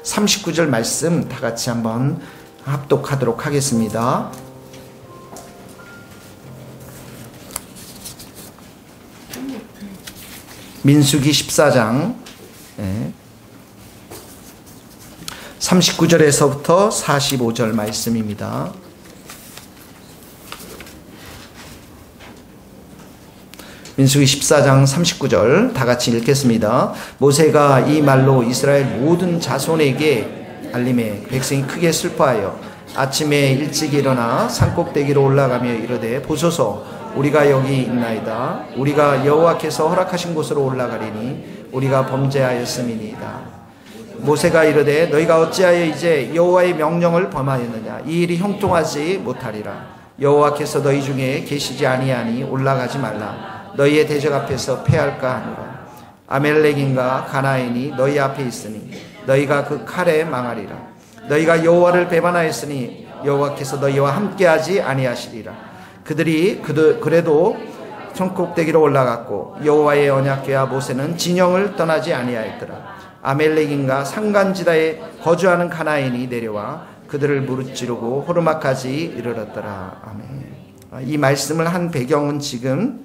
39절 말씀 다 같이 한번 합독하도록 하겠습니다. 민수기 14장 39절에서부터 45절 말씀입니다. 민수기 14장 39절 다 같이 읽겠습니다. 모세가 이 말로 이스라엘 모든 자손에게 알림해 백성이 크게 슬퍼하여 아침에 일찍 일어나 산꼭대기로 올라가며 이르되 보소서 우리가 여기 있나이다. 우리가 여호와께서 허락하신 곳으로 올라가리니 우리가 범죄하였음이니이다. 모세가 이르되 너희가 어찌하여 이제 여호와의 명령을 범하였느냐. 이 일이 형통하지 못하리라. 여호와께서 너희 중에 계시지 아니하니 올라가지 말라. 너희의 대적 앞에서 패할까 하노라. 아멜렉인과 가나안이 너희 앞에 있으니 너희가 그 칼에 망하리라. 너희가 여호와를 배반하였으니 여호와께서 너희와 함께하지 아니하시리라. 그들이 그래도 산꼭대기로 올라갔고 여호와의 언약궤와 모세는 진영을 떠나지 아니하였더라. 아멜렉인과 산간지다에 거주하는 가나안이 내려와 그들을 무릇지르고 호르마까지 이르렀더라. 아멘. 이 말씀을 한 배경은 지금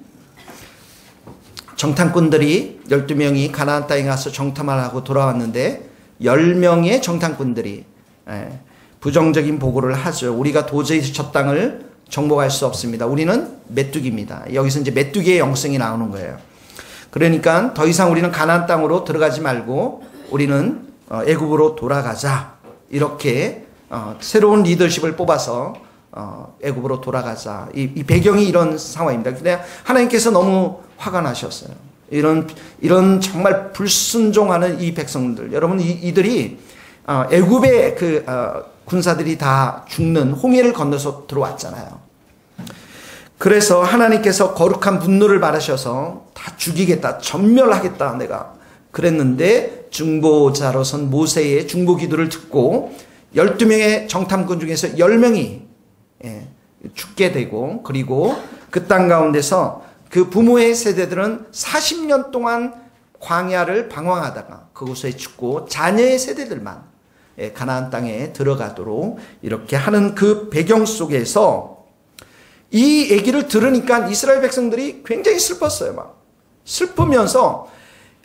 정탐꾼들이 12명이 가나안 땅에 가서 정탐을 하고 돌아왔는데 10명의 정탐꾼들이 부정적인 보고를 하죠. 우리가 도저히 저 땅을 정복할 수 없습니다. 우리는 메뚜기입니다. 여기서 이제 메뚜기의 영성이 나오는 거예요. 그러니까 더 이상 우리는 가나안 땅으로 들어가지 말고 우리는 애굽으로 돌아가자. 이렇게 새로운 리더십을 뽑아서 애굽으로 돌아가자. 이 배경이 이런 상황입니다. 근데 하나님께서 너무 화가 나셨어요. 이런 정말 불순종하는 이 백성들. 여러분 이들이 애굽의 그 군사들이 다 죽는 홍해를 건너서 들어왔잖아요. 그래서 하나님께서 거룩한 분노를 받으셔서 다 죽이겠다, 전멸하겠다 내가 그랬는데 중보자로선 모세의 중보 기도를 듣고 12명의 정탐꾼 중에서 10명이 죽게 되고 그리고 그 땅 가운데서 그 부모의 세대들은 40년 동안 광야를 방황하다가 그곳에 죽고 자녀의 세대들만 가나안 땅에 들어가도록 이렇게 하는 그 배경 속에서 이 얘기를 들으니까 이스라엘 백성들이 굉장히 슬펐어요. 막 슬프면서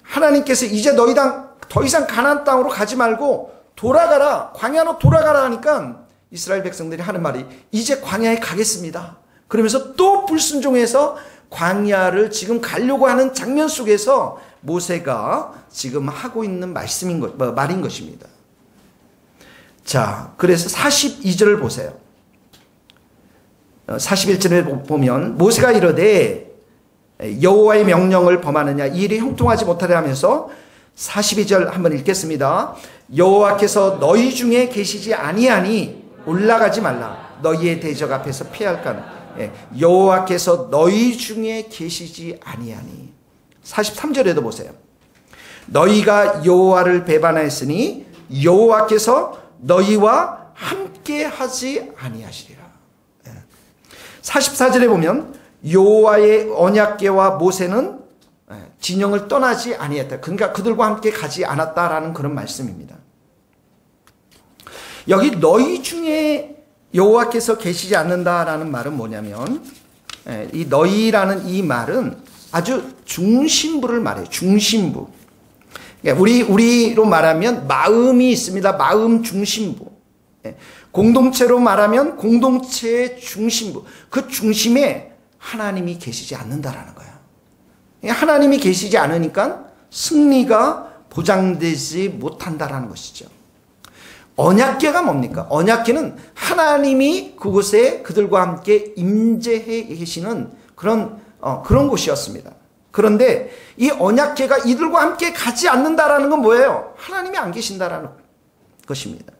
하나님께서 이제 너희 더 이상 가나안 땅으로 가지 말고 돌아가라, 광야로 돌아가라 하니까 이스라엘 백성들이 하는 말이 이제 광야에 가겠습니다. 그러면서 또 불순종해서 광야를 지금 가려고 하는 장면 속에서 모세가 지금 하고 있는 말인 것입니다. 자, 그래서 42절을 보세요. 41절에 보면 모세가 이르되 여호와의 명령을 범하느냐 이 일이 형통하지 못하려 하면서 42절 한번 읽겠습니다. 여호와께서 너희 중에 계시지 아니하니 올라가지 말라. 너희의 대적 앞에서 피할까. 여호와께서 너희 중에 계시지 아니하니. 43절에도 보세요. 너희가 여호와를 배반하였으니 여호와께서 너희와 함께하지 아니하시리라. 44절에 보면 여호와의 언약궤와 모세는 진영을 떠나지 아니했다. 그러니까 그들과 함께 가지 않았다라는 그런 말씀입니다. 여기 너희 중에 여호와께서 계시지 않는다라는 말은 뭐냐면 이 너희라는 이 말은 아주 중심부를 말해요. 중심부. 우리로 말하면 마음이 있습니다. 마음 중심부. 공동체로 말하면 공동체의 중심부. 그 중심에 하나님이 계시지 않는다라는 거예요. 하나님이 계시지 않으니까 승리가 보장되지 못한다라는 것이죠. 언약궤가 뭡니까? 언약궤는 하나님이 그곳에 그들과 함께 임재해 계시는 그런 곳이었습니다. 그런데 이 언약궤가 이들과 함께 가지 않는다라는 건 뭐예요? 하나님이 안 계신다라는 것입니다.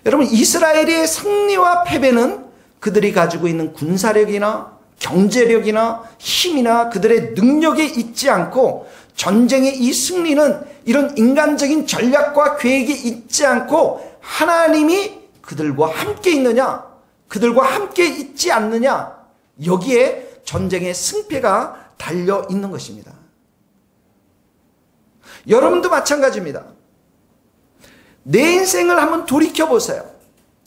여러분 이스라엘의 승리와 패배는 그들이 가지고 있는 군사력이나 경제력이나 힘이나 그들의 능력에 있지 않고 전쟁의 이 승리는 이런 인간적인 전략과 계획이 있지 않고 하나님이 그들과 함께 있느냐 그들과 함께 있지 않느냐 여기에 전쟁의 승패가 달려 있는 것입니다. 여러분도 마찬가지입니다. 내 인생을 한번 돌이켜보세요.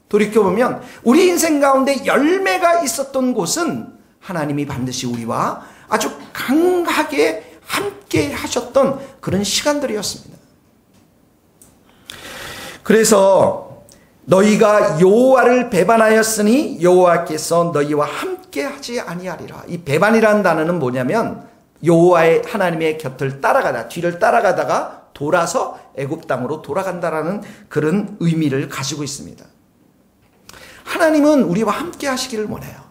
돌이켜보면 우리 인생 가운데 열매가 있었던 곳은 하나님이 반드시 우리와 아주 강하게 함께 하셨던 그런 시간들이었습니다. 그래서 너희가 여호와를 배반하였으니 여호와께서 너희와 함께 하지 아니하리라. 이 배반이라는 단어는 뭐냐면 여호와의 하나님의 곁을 따라가다, 뒤를 따라가다가 돌아서 애굽 땅으로 돌아간다라는 그런 의미를 가지고 있습니다. 하나님은 우리와 함께 하시기를 원해요.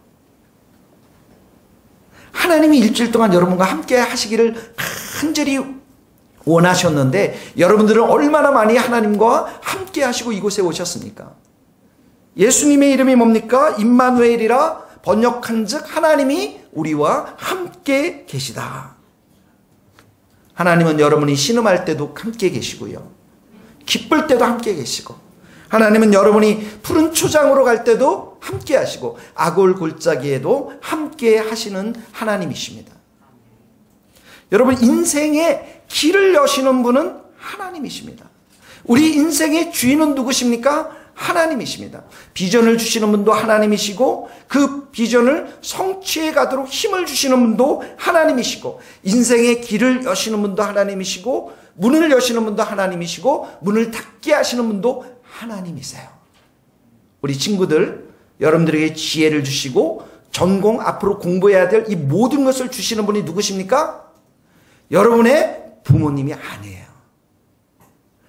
하나님이 일주일 동안 여러분과 함께 하시기를 간절히 원하셨는데 여러분들은 얼마나 많이 하나님과 함께 하시고 이곳에 오셨습니까? 예수님의 이름이 뭡니까? 임마누엘이라 번역한즉 하나님이 우리와 함께 계시다. 하나님은 여러분이 신음할 때도 함께 계시고요. 기쁠 때도 함께 계시고, 하나님은 여러분이 푸른 초장으로 갈 때도 함께 하시고 아골 골짜기에도 함께 하시는 하나님이십니다. 여러분, 인생의 길을 여시는 분은 하나님이십니다. 우리 인생의 주인은 누구십니까? 하나님이십니다. 비전을 주시는 분도 하나님이시고 그 비전을 성취해 가도록 힘을 주시는 분도 하나님이시고 인생의 길을 여시는 분도 하나님이시고 문을 여시는 분도 하나님이시고 문을 닫게 하시는 분도 하나님이세요. 우리 친구들, 여러분들에게 지혜를 주시고 전공, 앞으로 공부해야 될 이 모든 것을 주시는 분이 누구십니까? 여러분의 부모님이 아니에요.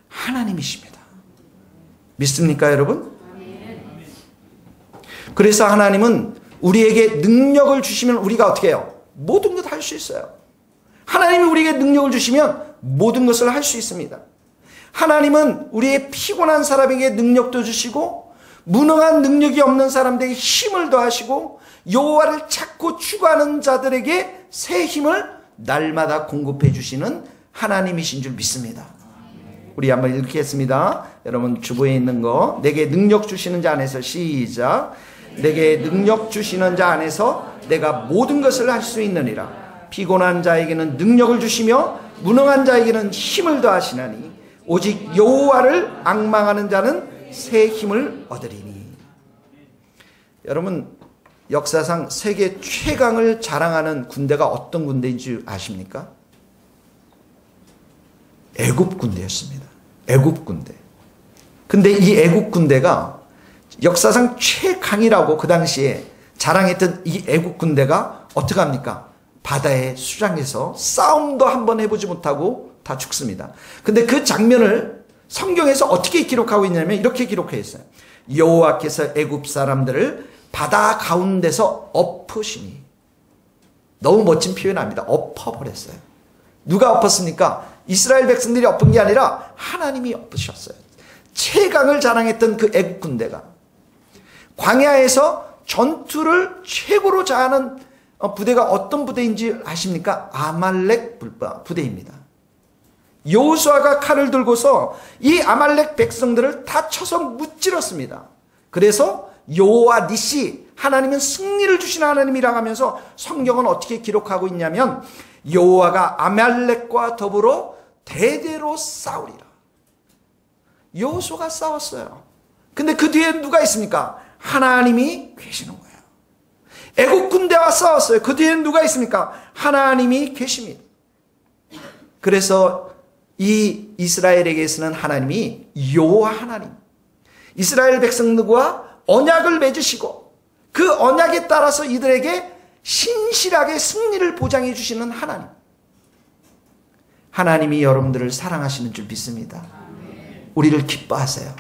하나님이십니다. 믿습니까, 여러분? 그래서 하나님은 우리에게 능력을 주시면 우리가 어떻게 해요? 모든 것 할 수 있어요. 하나님이 우리에게 능력을 주시면 모든 것을 할 수 있습니다. 하나님은 우리의 피곤한 사람에게 능력도 주시고 무능한 능력이 없는 사람들에게 힘을 더하시고 여호와를 찾고 추구하는 자들에게 새 힘을 날마다 공급해 주시는 하나님이신 줄 믿습니다. 우리 한번 읽겠습니다. 여러분 주보에 있는 거, 내게 능력 주시는 자 안에서, 시작. 내게 능력 주시는 자 안에서 내가 모든 것을 할 수 있느니라. 피곤한 자에게는 능력을 주시며 무능한 자에게는 힘을 더하시나니 오직 여호와를 앙망하는 자는 새 힘을 얻으리니. 여러분, 역사상 세계 최강을 자랑하는 군대가 어떤 군대인지 아십니까? 애굽 군대였습니다. 애굽 군대. 근데 이 애굽 군대가 역사상 최강이라고 그 당시에 자랑했던 이 애굽 군대가 어떻게 합니까? 바다에 수장해서 싸움도 한번 해보지 못하고 다 죽습니다. 근데 그 장면을 성경에서 어떻게 기록하고 있냐면 이렇게 기록해 있어요. 여호와께서 애굽 사람들을 바다 가운데서 엎으시니. 너무 멋진 표현합니다. 엎어버렸어요. 누가 엎었습니까? 이스라엘 백성들이 엎은 게 아니라 하나님이 엎으셨어요. 최강을 자랑했던 그 애국 군대가 광야에서 전투를 최고로 잘하는 부대가 어떤 부대인지 아십니까? 아말렉 부대입니다. 여호수아가 칼을 들고서 이 아말렉 백성들을 다 쳐서 무찌렀습니다. 그래서 여호와 니시, 하나님은 승리를 주시는 하나님이라고 하면서 성경은 어떻게 기록하고 있냐면 여호와가 아말렉과 더불어 대대로 싸우리라. 여호수아가 싸웠어요. 근데 그 뒤에 누가 있습니까? 하나님이 계시는 거예요. 애국 군대와 싸웠어요. 그 뒤에 누가 있습니까? 하나님이 계십니다. 그래서 이 이스라엘에게서는 하나님이 여호와 하나님, 이스라엘 백성들과 언약을 맺으시고 그 언약에 따라서 이들에게 신실하게 승리를 보장해 주시는 하나님. 하나님이 여러분들을 사랑하시는 줄 믿습니다. 우리를 기뻐하세요.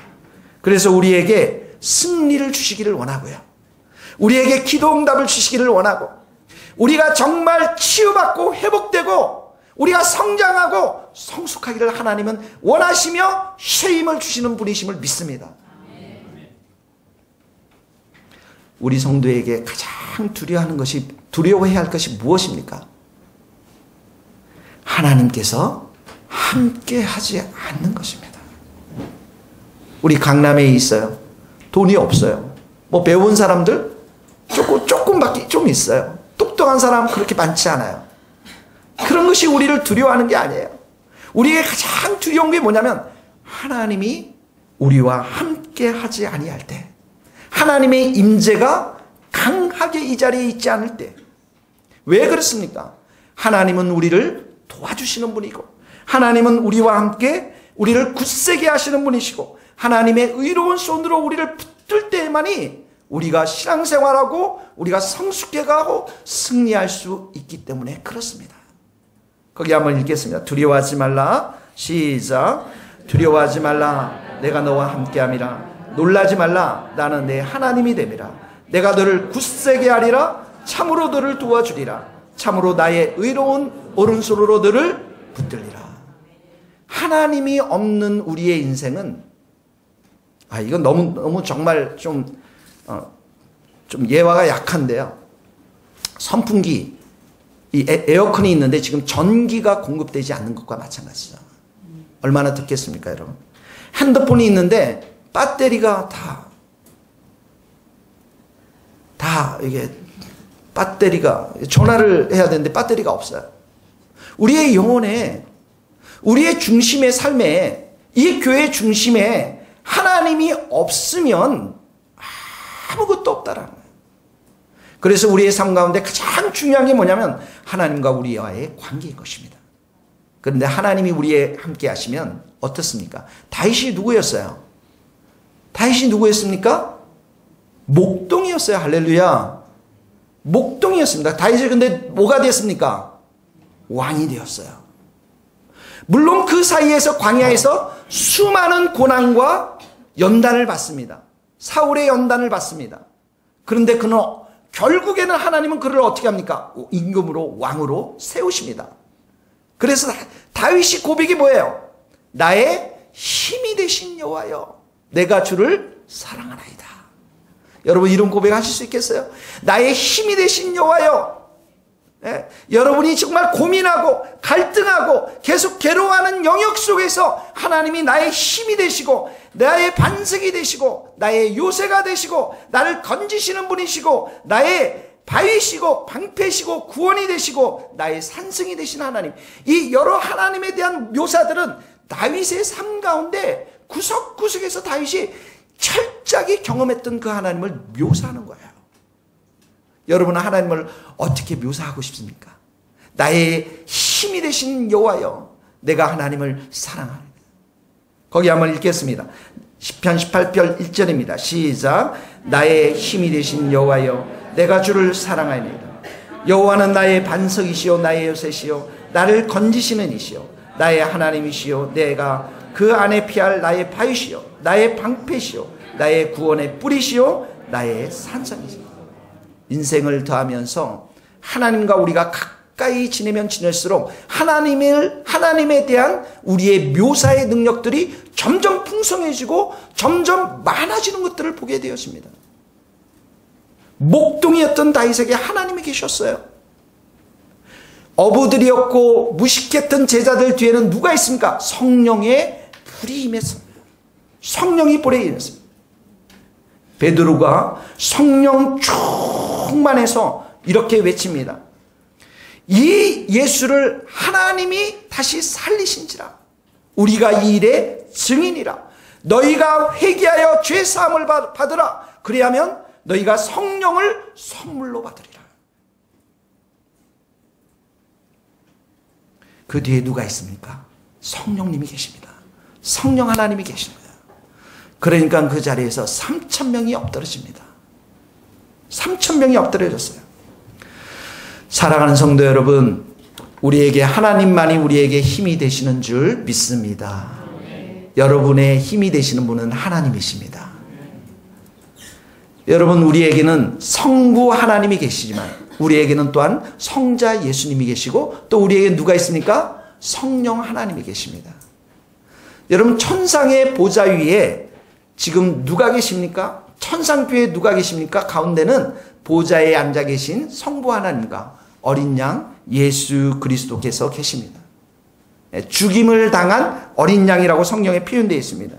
그래서 우리에게 승리를 주시기를 원하고요. 우리에게 기도 응답을 주시기를 원하고 우리가 정말 치유받고 회복되고 우리가 성장하고 성숙하기를 하나님은 원하시며 새 힘을 주시는 분이심을 믿습니다. 우리 성도에게 가장 두려워해야 할 것이 무엇입니까? 하나님께서 함께 하지 않는 것입니다. 우리 강남에 있어요. 돈이 없어요. 뭐 배운 사람들 조금밖에 좀 있어요. 똑똑한 사람 그렇게 많지 않아요. 그런 것이 우리를 두려워하는 게 아니에요. 우리에게 가장 두려운 게 뭐냐면 하나님이 우리와 함께 하지 아니할 때, 하나님의 임재가 강하게 이 자리에 있지 않을 때. 왜 그렇습니까? 하나님은 우리를 도와주시는 분이고, 하나님은 우리와 함께 우리를 굳세게 하시는 분이시고, 하나님의 의로운 손으로 우리를 붙들 때만이 우리가 신앙생활하고 우리가 성숙해 가고 승리할 수 있기 때문에 그렇습니다. 거기 한번 읽겠습니다. 두려워하지 말라. 시작. 두려워하지 말라. 내가 너와 함께함이라. 놀라지 말라. 나는 내 하나님이 됨이라. 내가 너를 굳세게 하리라. 참으로 너를 도와주리라. 참으로 나의 의로운 오른손으로 너를 붙들리라. 하나님이 없는 우리의 인생은, 이건 너무 정말 좀 예화가 약한데요. 선풍기, 이 에어컨이 있는데 지금 전기가 공급되지 않는 것과 마찬가지죠. 얼마나 듣겠습니까, 여러분? 핸드폰이 있는데 배터리가 이게 배터리가, 전화를 해야 되는데 배터리가 없어요. 우리의 영혼에, 우리의 중심의 삶에, 이 교회 중심에 하나님이 없으면 아무것도 없다라는 거예요. 그래서 우리의 삶 가운데 가장 중요한 게 뭐냐면 하나님과 우리와의 관계인 것입니다. 그런데 하나님이 우리에 함께 하시면 어떻습니까? 다윗이 누구였어요? 다윗이 누구였습니까? 목동이었어요. 할렐루야. 목동이었습니다. 다윗이 근데 뭐가 됐습니까? 왕이 되었어요. 물론 그 사이에서 광야에서 수많은 고난과 연단을 받습니다. 사울의 연단을 받습니다. 그런데 그는 결국에는 하나님은 그를 어떻게 합니까? 임금으로, 왕으로 세우십니다. 그래서 다윗이 고백이 뭐예요? 나의 힘이 되신 여호와여, 내가 주를 사랑하나이다. 여러분 이런 고백 하실 수 있겠어요? 나의 힘이 되신 여호와여. 예? 여러분이 정말 고민하고 갈등하고 계속 괴로워하는 영역 속에서 하나님이 나의 힘이 되시고 나의 반석이 되시고 나의 요새가 되시고 나를 건지시는 분이시고 나의 바위시고 방패시고 구원이 되시고 나의 산성이 되신 하나님. 이 여러 하나님에 대한 묘사들은 다윗의 삶 가운데 구석구석에서 다윗이 철저하게 경험했던 그 하나님을 묘사하는 거예요. 여러분은 하나님을 어떻게 묘사하고 싶습니까? 나의 힘이 되신 여호와여, 내가 하나님을 사랑하는. 거기 한번 읽겠습니다. 시편 18편 1절입니다. 시작. 나의 힘이 되신 여호와여, 내가 주를 사랑하나이다. 여호와는 나의 반석이시요 나의 요새시요 나를 건지시는 이시요 나의 하나님이시요 내가 그 안에 피할 나의 바위시요 나의 방패시요 나의 구원의 뿌리시요 나의 산성이시요. 인생을 더하면서 하나님과 우리가 가까이 지내면 지낼수록 하나님에 대한 우리의 묘사의 능력들이 점점 풍성해지고 점점 많아지는 것들을 보게 되었습니다. 목동이었던 다윗에게 하나님이 계셨어요. 어부들이었고 무식했던 제자들 뒤에는 누가 있습니까? 성령의 불이 임했습니다. 성령이 불에 임했습니다. 베드로가 성령 충만해서 이렇게 외칩니다. 이 예수를 하나님이 다시 살리신지라 우리가 이 일의 증인이라. 너희가 회개하여 죄사함을 받으라. 그리하면 너희가 성령을 선물로 받으리라. 그 뒤에 누가 있습니까? 성령님이 계십니다. 성령 하나님이 계십니다. 그러니까 그 자리에서 3,000명이 엎드러집니다. 3,000명이 엎드려졌어요. 사랑하는 성도 여러분, 우리에게 하나님만이 우리에게 힘이 되시는 줄 믿습니다. 여러분의 힘이 되시는 분은 하나님이십니다. 여러분, 우리에게는 성부 하나님이 계시지만 우리에게는 또한 성자 예수님이 계시고 또 우리에게 누가 있습니까? 성령 하나님이 계십니다. 여러분, 천상의 보좌 위에 지금 누가 계십니까? 천상교회에 누가 계십니까? 가운데는 보좌에 앉아 계신 성부 하나님과 어린 양 예수 그리스도께서 계십니다. 죽임을 당한 어린 양이라고 성경에 표현되어 있습니다.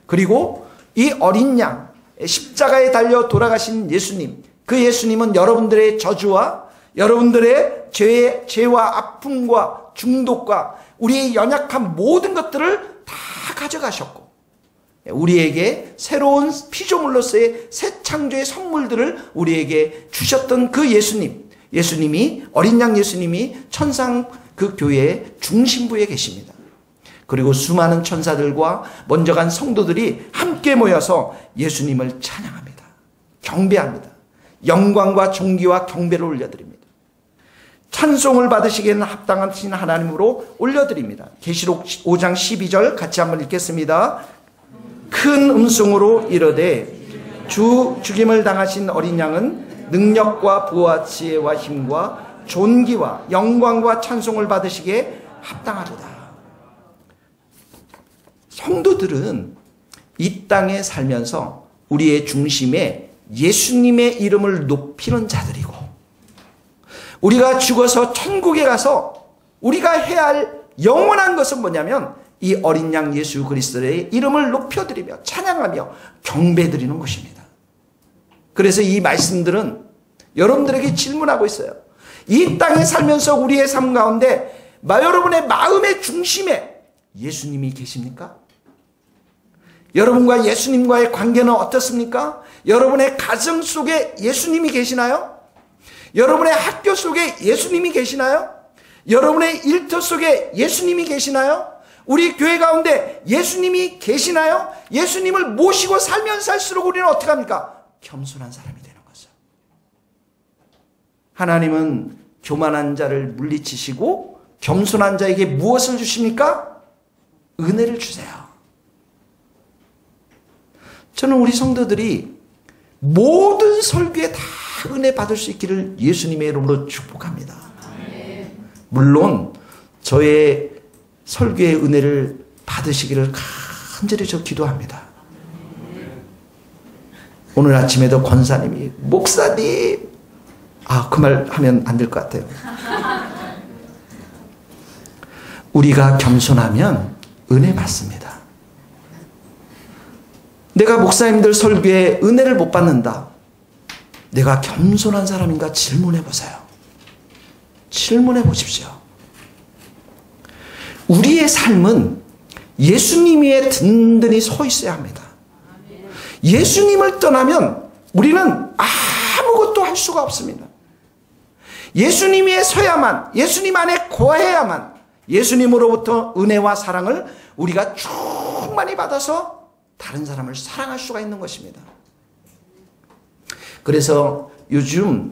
그리고 이 어린 양, 십자가에 달려 돌아가신 예수님, 그 예수님은 여러분들의 저주와 여러분들의 죄와 아픔과 중독과 우리의 연약한 모든 것들을 다 가져가셨고 우리에게 새로운 피조물로서의 새 창조의 선물들을 우리에게 주셨던 그 예수님이 어린 양 예수님이 천상 그 교회의 중심부에 계십니다. 그리고 수많은 천사들과 먼저 간 성도들이 함께 모여서 예수님을 찬양합니다. 경배합니다. 영광과 존귀와 경배를 올려드립니다. 찬송을 받으시기에는 합당하신 하나님으로 올려드립니다. 계시록 5장 12절 같이 한번 읽겠습니다. 큰 음성으로 이르되 죽임을 당하신 어린 양은 능력과 부와 지혜와 힘과 존귀와 영광과 찬송을 받으시기에 합당하도다. 성도들은 이 땅에 살면서 우리의 중심에 예수님의 이름을 높이는 자들이고, 우리가 죽어서 천국에 가서 우리가 해야 할 영원한 것은 뭐냐면 이 어린 양 예수 그리스도의 이름을 높여드리며 찬양하며 경배드리는 것입니다. 그래서 이 말씀들은 여러분들에게 질문하고 있어요. 이 땅에 살면서 우리의 삶 가운데 여러분의 마음의 중심에 예수님이 계십니까? 여러분과 예수님과의 관계는 어떻습니까? 여러분의 가정 속에 예수님이 계시나요? 여러분의 학교 속에 예수님이 계시나요? 여러분의 일터 속에 예수님이 계시나요? 우리 교회 가운데 예수님이 계시나요? 예수님을 모시고 살면 살수록 우리는 어떻게 합니까? 겸손한 사람이 되는 거죠. 하나님은 교만한 자를 물리치시고 겸손한 자에게 무엇을 주십니까? 은혜를 주세요. 저는 우리 성도들이 모든 설교에 다 은혜 받을 수 있기를 예수님의 이름으로 축복합니다. 물론 저의 설교의 은혜를 받으시기를 간절히 저 기도합니다. 오늘 아침에도 권사님이 목사님, 그 말 하면 안 될 것 같아요. 우리가 겸손하면 은혜 받습니다. 내가 목사님들 설교에 은혜를 못 받는다. 내가 겸손한 사람인가 질문해 보세요. 질문해 보십시오. 우리의 삶은 예수님 위에 든든히 서 있어야 합니다. 예수님을 떠나면 우리는 아무것도 할 수가 없습니다. 예수님 위에 서야만, 예수님 안에 거해야만 예수님으로부터 은혜와 사랑을 우리가 충만히 받아서 다른 사람을 사랑할 수가 있는 것입니다. 그래서 요즘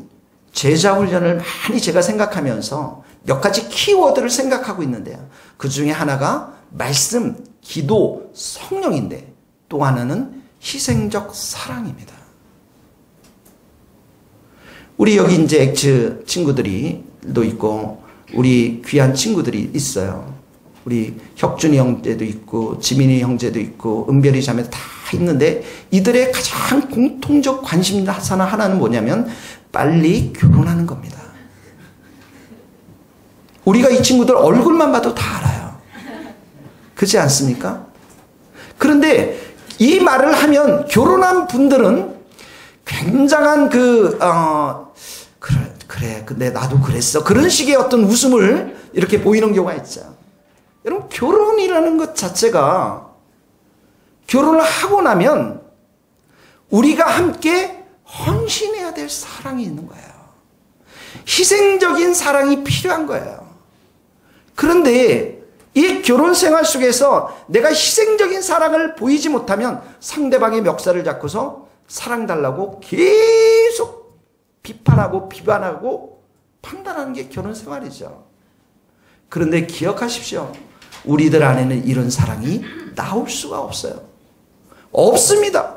제자 훈련을 많이 제가 생각하면서 몇 가지 키워드를 생각하고 있는데요. 그 중에 하나가 말씀, 기도, 성령인데 또 하나는 희생적 사랑입니다. 우리 여기 이제 엑츠 친구들이도 있고 우리 귀한 친구들이 있어요. 우리 혁준이 형제도 있고 지민이 형제도 있고 은별이 자매도 다 있는데 이들의 가장 공통적 관심사나 하나는 뭐냐면 빨리 결혼하는 겁니다. 우리가 이 친구들 얼굴만 봐도 다 알아요. 그렇지 않습니까? 그런데 이 말을 하면 결혼한 분들은 굉장한 그래 근데 나도 그랬어, 그런 식의 어떤 웃음을 이렇게 보이는 경우가 있죠. 여러분, 결혼이라는 것 자체가, 결혼을 하고 나면 우리가 함께 헌신해야 될 사랑이 있는 거예요. 희생적인 사랑이 필요한 거예요. 그런데 이 결혼 생활 속에서 내가 희생적인 사랑을 보이지 못하면 상대방의 멱살을 잡고서 사랑 달라고 계속 비판하고 비관하고 판단하는 게 결혼 생활이죠. 그런데 기억하십시오. 우리들 안에는 이런 사랑이 나올 수가 없어요. 없습니다.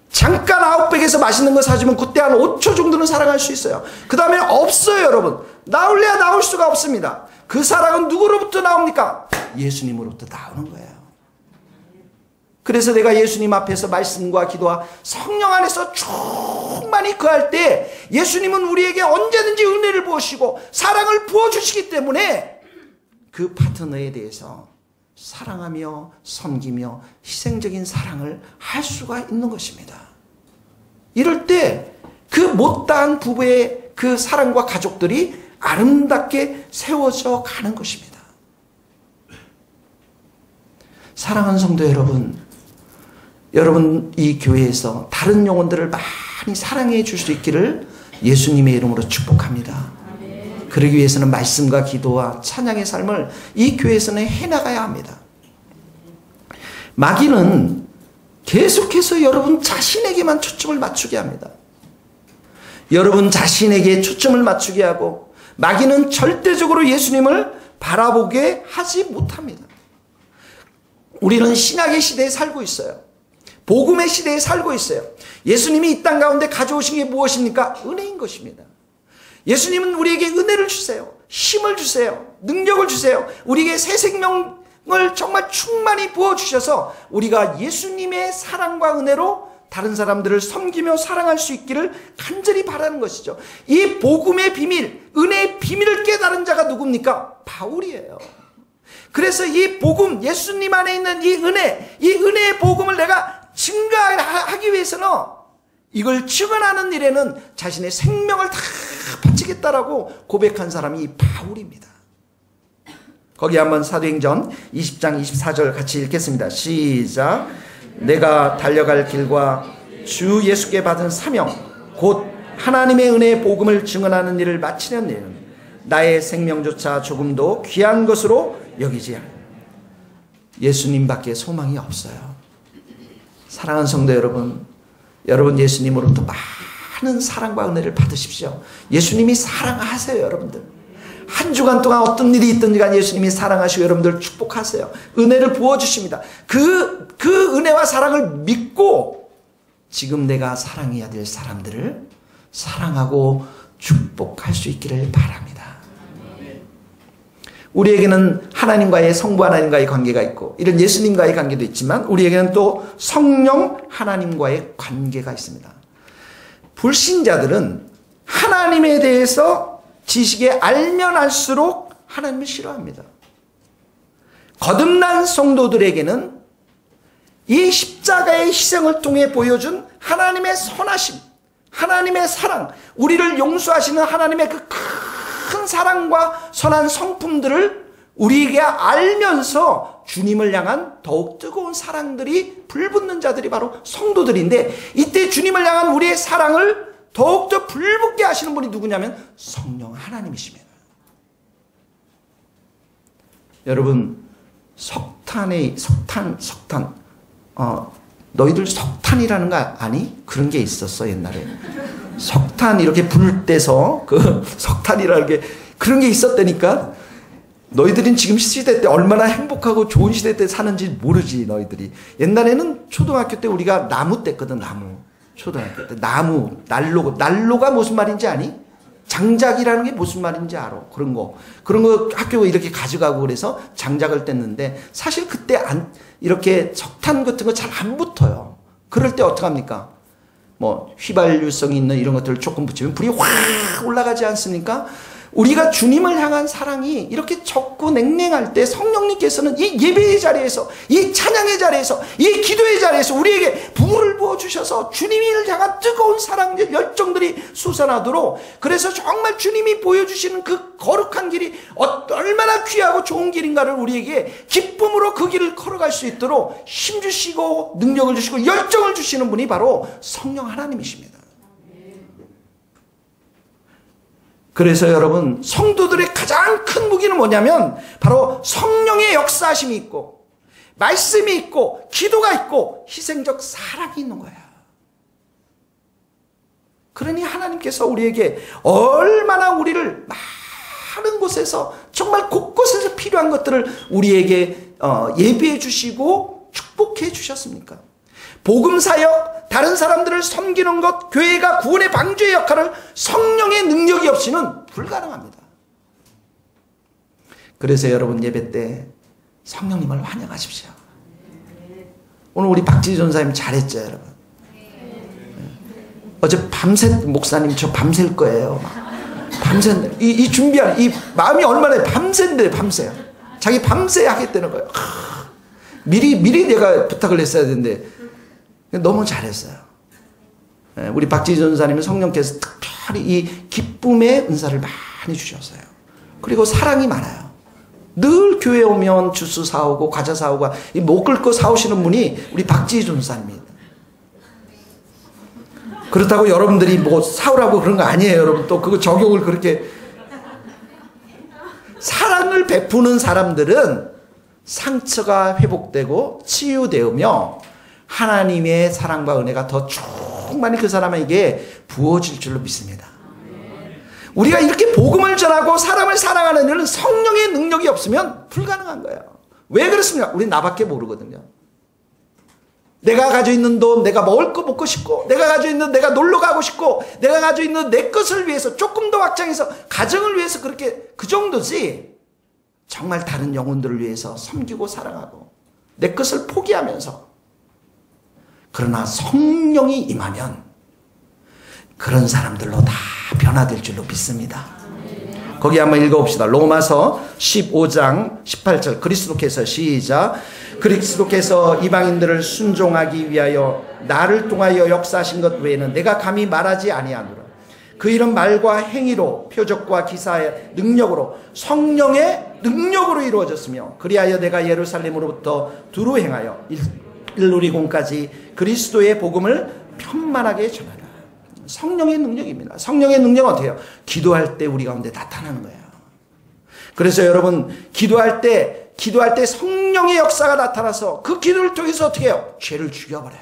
잠깐 아웃백에서 맛있는 거 사주면 그때 한 5초 정도는 사랑할 수 있어요. 그 다음에 없어요, 여러분. 나올래야 나올 수가 없습니다. 그 사랑은 누구로부터 나옵니까? 예수님으로부터 나오는 거예요. 그래서 내가 예수님 앞에서 말씀과 기도와 성령 안에서 충만히 거할 때 예수님은 우리에게 언제든지 은혜를 부으시고 사랑을 부어주시기 때문에 그 파트너에 대해서 사랑하며 섬기며 희생적인 사랑을 할 수가 있는 것입니다. 이럴 때 그 못다한 부부의 그 사랑과 가족들이 아름답게 세워져 가는 것입니다. 사랑하는 성도 여러분, 여러분 이 교회에서 다른 영혼들을 많이 사랑해 줄 수 있기를 예수님의 이름으로 축복합니다. 그러기 위해서는 말씀과 기도와 찬양의 삶을 이 교회에서는 해나가야 합니다. 마귀는 계속해서 여러분 자신에게만 초점을 맞추게 합니다. 여러분 자신에게 초점을 맞추게 하고 마귀는 절대적으로 예수님을 바라보게 하지 못합니다. 우리는 신약의 시대에 살고 있어요. 복음의 시대에 살고 있어요. 예수님이 이 땅 가운데 가져오신 게 무엇입니까? 은혜인 것입니다. 예수님은 우리에게 은혜를 주세요. 힘을 주세요. 능력을 주세요. 우리에게 새 생명을 정말 충만히 부어주셔서 우리가 예수님의 사랑과 은혜로 다른 사람들을 섬기며 사랑할 수 있기를 간절히 바라는 것이죠. 이 복음의 비밀, 은혜의 비밀을 깨달은 자가 누굽니까? 바울이에요. 그래서 이 복음, 예수님 안에 있는 이 은혜의 복음을 내가 증가하기 위해서는 이걸 증언하는 일에는 자신의 생명을 다 바치겠다라고 고백한 사람이 이 바울입니다. 거기 한번 사도행전 20장 24절 같이 읽겠습니다. 시작. 내가 달려갈 길과 주 예수께 받은 사명 곧 하나님의 은혜의 복음을 증언하는 일을 마치는 일은 나의 생명조차 조금도 귀한 것으로 여기지 않아. 예수님밖에 소망이 없어요. 사랑하는 성도 여러분, 여러분 예수님으로부터 많은 사랑과 은혜를 받으십시오. 예수님이 사랑하세요. 여러분들 한 주간 동안 어떤 일이 있든지 간 예수님이 사랑하시고 여러분들 축복하세요. 은혜를 부어주십니다. 그 은혜와 사랑을 믿고 지금 내가 사랑해야 될 사람들을 사랑하고 축복할 수 있기를 바랍니다. 우리에게는 하나님과의 성부 하나님과의 관계가 있고 이런 예수님과의 관계도 있지만 우리에게는 또 성령 하나님과의 관계가 있습니다. 불신자들은 하나님에 대해서 지식에 알면 알수록 하나님을 싫어합니다. 거듭난 성도들에게는 이 십자가의 희생을 통해 보여준 하나님의 선하심, 하나님의 사랑, 우리를 용서하시는 하나님의 그 큰 사랑과 선한 성품들을 우리에게 알면서 주님을 향한 더욱 뜨거운 사랑들이 불붙는 자들이 바로 성도들인데 이때 주님을 향한 우리의 사랑을 더욱더 불붙게 하시는 분이 누구냐면 성령 하나님이십니다. 여러분 너희들 석탄이라는 거 아니? 그런 게 있었어 옛날에. 석탄 이렇게 불 때서 그 석탄이라는 게 그런 게 있었다니까. 너희들은 지금 시대 때 얼마나 행복하고 좋은 시대 때 사는지 모르지. 너희들이 옛날에는 초등학교 때 우리가 나무 뗐거든. 나무. 초등학교 때 나무 난로가 무슨 말인지 아니? 장작이라는 게 무슨 말인지 알아. 그런 거 학교 이렇게 가져가고 그래서 장작을 뗐는데 사실 그때 이렇게 석탄 같은 거 잘 안 붙어요. 그럴 때 어떡합니까? 뭐 휘발유성이 있는 이런 것들을 조금 붙이면 불이 확 올라가지 않습니까? 우리가 주님을 향한 사랑이 이렇게 적고 냉랭할 때 성령님께서는 이 예배의 자리에서, 이 찬양의 자리에서, 이 기도의 자리에서 우리에게 불을 부어주셔서 주님을 향한 뜨거운 사랑 열정들이 솟아나도록, 그래서 정말 주님이 보여주시는 그 거룩한 길이 얼마나 귀하고 좋은 길인가를 우리에게 기쁨으로 그 길을 걸어갈 수 있도록 힘주시고 능력을 주시고 열정을 주시는 분이 바로 성령 하나님이십니다. 그래서 여러분 성도들의 가장 큰 무기는 뭐냐면 바로 성령의 역사하심이 있고 말씀이 있고 기도가 있고 희생적 사랑이 있는 거야. 그러니 하나님께서 우리에게 얼마나 우리를 많은 곳에서 정말 곳곳에서 필요한 것들을 우리에게 예비해 주시고 축복해 주셨습니까? 복음사역, 다른 사람들을 섬기는 것, 교회가 구원의 방주의 역할을 성령의 능력이 없이는 불가능합니다. 그래서 여러분 예배 때 성령님을 환영하십시오. 오늘 우리 박지희 전사님 잘했죠, 여러분. 어제 밤새 목사님 저 밤샐 거예요. 밤샌 이 준비한 이 마음이 얼마나 밤샌데 밤새요. 자기 밤새 하겠다는 거예요. 미리 내가 부탁을 했어야 되는데. 너무 잘했어요. 우리 박지희 전사님은 성령께서 특별히 이 기쁨의 은사를 많이 주셨어요. 그리고 사랑이 많아요. 늘 교회 오면 주스 사오고 과자 사오고 못 긁고 사오시는 분이 우리 박지희 전사님입니다. 그렇다고 여러분들이 뭐 사오라고 그런 거 아니에요. 여러분 또 그거 적용을 그렇게. 사랑을 베푸는 사람들은 상처가 회복되고 치유되며 하나님의 사랑과 은혜가 더 충만히 그 사람에게 부어질 줄로 믿습니다. 우리가 이렇게 복음을 전하고 사람을 사랑하는 일은 성령의 능력이 없으면 불가능한 거예요. 왜 그렇습니까? 우리 나밖에 모르거든요. 내가 가지고 있는 돈, 내가 먹을 거 먹고 싶고, 내가 가지고 있는 내가 놀러 가고 싶고, 내가 가지고 있는 내 것을 위해서 조금 더 확장해서 가정을 위해서 그렇게 그 정도지. 정말 다른 영혼들을 위해서 섬기고 사랑하고 내 것을 포기하면서. 그러나 성령이 임하면 그런 사람들로 다 변화될 줄로 믿습니다. 거기 한번 읽어봅시다. 로마서 15장 18절 그리스도께서 시작. 그리스도께서 이방인들을 순종하기 위하여 나를 통하여 역사하신 것 외에는 내가 감히 말하지 아니하노라. 그 일은 말과 행위로 표적과 기사의 능력으로 성령의 능력으로 이루어졌으며 그리하여 내가 예루살렘으로부터 두루 행하여 일루리공까지 그리스도의 복음을 편만하게 전하라. 성령의 능력입니다. 성령의 능력은 어떻게 해요? 기도할 때 우리 가운데 나타나는 거예요. 그래서 여러분 기도할 때 성령의 역사가 나타나서 그 기도를 통해서 어떻게 해요? 죄를 죽여버려요.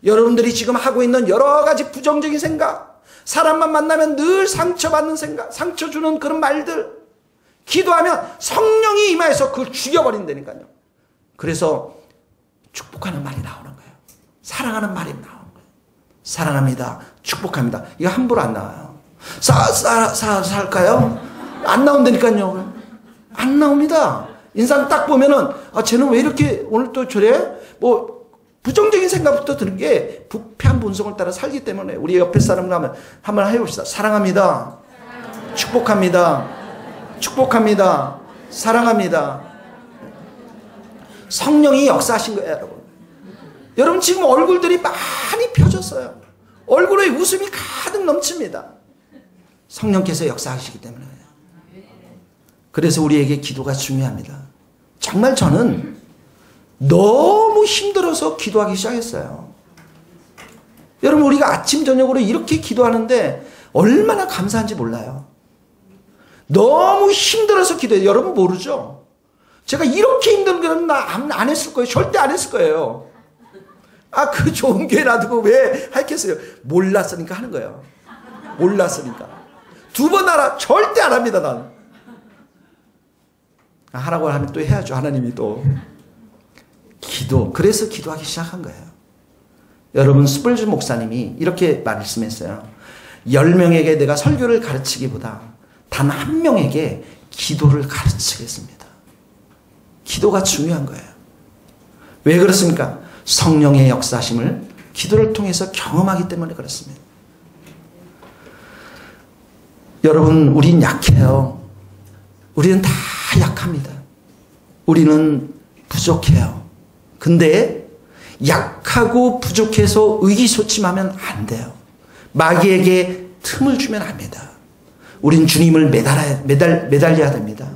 여러분들이 지금 하고 있는 여러 가지 부정적인 생각, 사람만 만나면 늘 상처받는 생각, 상처 주는 그런 말들, 기도하면 성령이 임하여서 그걸 죽여버린다니까요. 그래서 축복하는 말이 나오는 거예요. 사랑하는 말이 나오는 거예요. 사랑합니다. 축복합니다. 이거 함부로 안 나와요. 살까요? 안 나온다니까요. 안 나옵니다. 인상 딱 보면은 쟤는 왜 이렇게 오늘 또 저래? 뭐 부정적인 생각부터 드는 게 부패한 본성을 따라 살기 때문에. 우리 옆에 사람과 한번 해봅시다. 사랑합니다. 축복합니다. 축복합니다. 사랑합니다. 성령이 역사하신 거예요, 여러분. 여러분 지금 얼굴들이 많이 펴졌어요. 얼굴에 웃음이 가득 넘칩니다. 성령께서 역사하시기 때문에. 그래서 우리에게 기도가 중요합니다. 정말 저는 너무 힘들어서 기도하기 시작했어요. 여러분 우리가 아침 저녁으로 이렇게 기도하는데 얼마나 감사한지 몰라요. 너무 힘들어서 기도해요. 여러분 모르죠? 제가 이렇게 힘든 거는 나 안 했을 거예요. 절대 안 했을 거예요. 그 좋은 교회 놔두고 왜 했겠어요? 몰랐으니까 하는 거예요. 몰랐으니까. 2번 하라. 절대 안 합니다, 나는. 하라고 하면 또 해야죠. 하나님이 또. 기도. 그래서 기도하기 시작한 거예요. 여러분, 스펄전 목사님이 이렇게 말씀했어요. 10명에게 내가 설교를 가르치기보다 단 1명에게 기도를 가르치겠습니다. 기도가 중요한 거예요. 왜 그렇습니까? 성령의 역사심을 기도를 통해서 경험하기 때문에 그렇습니다. 여러분, 우린 약해요. 우리는 다 약합니다. 우리는 부족해요. 근데 약하고 부족해서 의기소침하면 안 돼요. 마귀에게 틈을 주면 안 됩니다. 우린 주님을 매달려야 됩니다.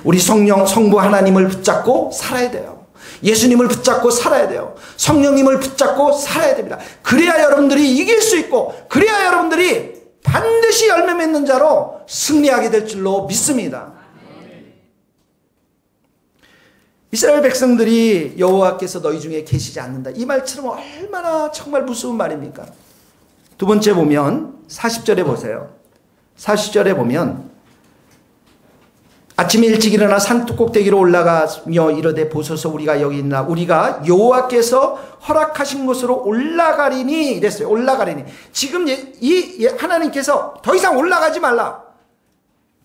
우리 성부 하나님을 붙잡고 살아야 돼요. 예수님을 붙잡고 살아야 돼요. 성령님을 붙잡고 살아야 됩니다. 그래야 여러분들이 이길 수 있고, 그래야 여러분들이 반드시 열매 맺는 자로 승리하게 될 줄로 믿습니다. 이스라엘 백성들이 여호와께서 너희 중에 계시지 않는다. 이 말처럼 얼마나 정말 무서운 말입니까? 두 번째 보면 40절에 보세요. 40절에 보면 아침에 일찍 일어나 산뚝 꼭대기로 올라가며 이르되 보소서 우리가 여기 있나. 우리가 여호와께서 허락하신 곳으로 올라가리니 이랬어요. 올라가리니. 지금 이 하나님께서 더 이상 올라가지 말라.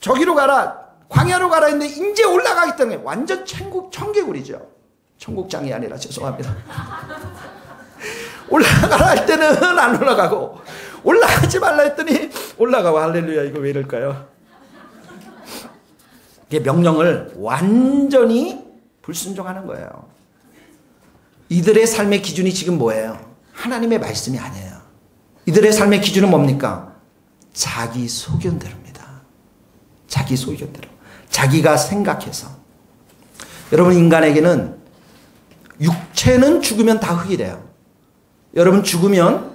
저기로 가라. 광야로 가라 했는데 이제 올라가기 때문에 완전 청개구리죠. 청국장이 아니라 죄송합니다. 올라가라 할 때는 안 올라가고 올라가지 말라 했더니 올라가고. 할렐루야. 이거 왜 이럴까요? 이게 명령을 완전히 불순종하는 거예요. 이들의 삶의 기준이 지금 뭐예요? 하나님의 말씀이 아니에요. 이들의 삶의 기준은 뭡니까? 자기 소견대로입니다. 자기 소견대로. 자기가 생각해서. 여러분, 인간에게는 육체는 죽으면 다 흙이 돼요. 여러분, 죽으면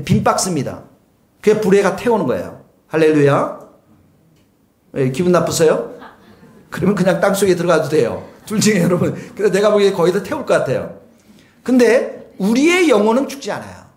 빈 박스입니다. 그게 불에가 태우는 거예요. 할렐루야. 기분 나쁘세요? 그러면 그냥 땅속에 들어가도 돼요. 둘 중에 여러분. 그래서 내가 보기에 거의 다 태울 것 같아요. 근데 우리의 영혼은 죽지 않아요.